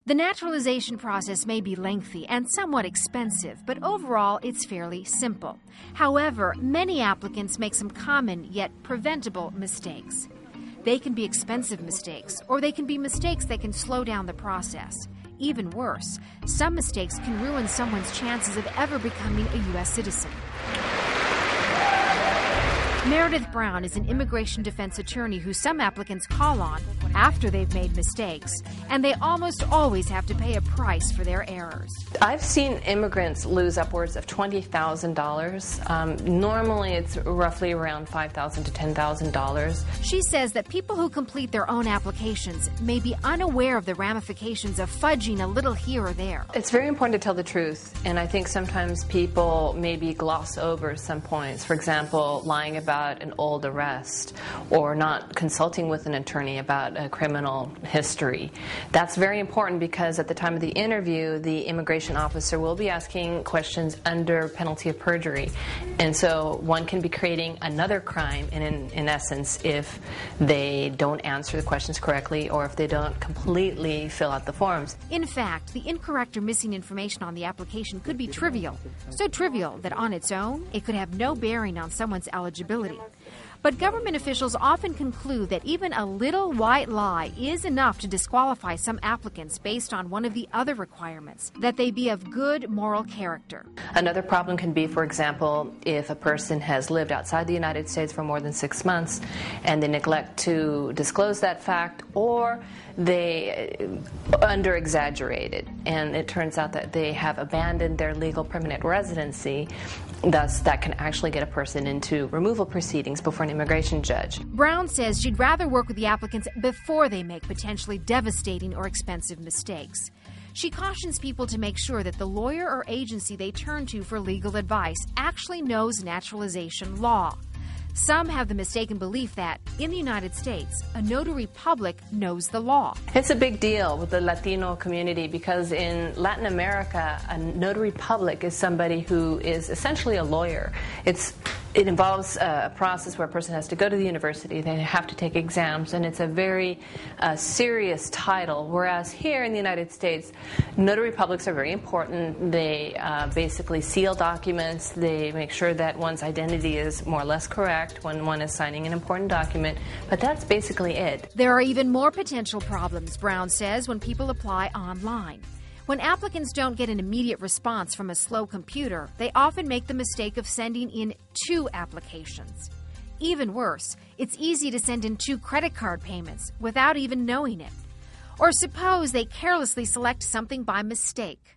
The naturalization process may be lengthy and somewhat expensive, but overall it's fairly simple. However, many applicants make some common yet preventable mistakes. They can be expensive mistakes, or they can be mistakes that can slow down the process. Even worse, some mistakes can ruin someone's chances of ever becoming a U.S. citizen. Meredith Brown is an immigration defense attorney who some applicants call on after they've made mistakes, and they almost always have to pay a price for their errors. I've seen immigrants lose upwards of $20,000. Normally it's roughly around $5,000 to $10,000. She says that people who complete their own applications may be unaware of the ramifications of fudging a little here or there. It's very important to tell the truth, and I think sometimes people maybe gloss over some points. For example, lying about an old arrest or not consulting with an attorney about a criminal history. That's very important because at the time of the interview, the immigration officer will be asking questions under penalty of perjury. And so one can be creating another crime in essence if they don't answer the questions correctly or if they don't completely fill out the forms. In fact, the incorrect or missing information on the application could be trivial. So trivial that on its own, it could have no bearing on someone's eligibility. But government officials often conclude that even a little white lie is enough to disqualify some applicants based on one of the other requirements, that they be of good moral character. Another problem can be, for example, if a person has lived outside the United States for more than 6 months and they neglect to disclose that fact, or they under-exaggerate it, and it turns out that they have abandoned their legal permanent residency. Thus, that can actually get a person into removal proceedings before an immigration judge. Brown says she'd rather work with the applicants before they make potentially devastating or expensive mistakes. She cautions people to make sure that the lawyer or agency they turn to for legal advice actually knows naturalization law. Some have the mistaken belief that, in the United States, a notary public knows the law. It's a big deal with the Latino community because in Latin America, a notary public is somebody who is essentially a lawyer. It involves a process where a person has to go to the university, they have to take exams, and it's a very serious title, whereas here in the United States, notary publics are very important. They basically seal documents, they make sure that one's identity is more or less correct when one is signing an important document, but that's basically it. There are even more potential problems, Brown says, when people apply online. When applicants don't get an immediate response from a slow computer, they often make the mistake of sending in 2 applications. Even worse, it's easy to send in 2 credit card payments without even knowing it. Or suppose they carelessly select something by mistake.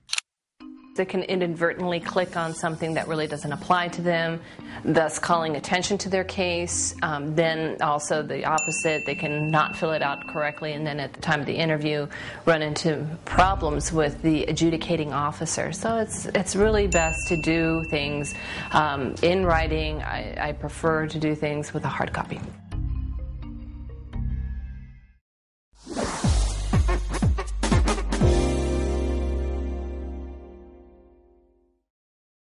They can inadvertently click on something that really doesn't apply to them, thus calling attention to their case. Then also the opposite, they can not fill it out correctly, and then at the time of the interview run into problems with the adjudicating officer. So it's really best to do things in writing. I prefer to do things with a hard copy.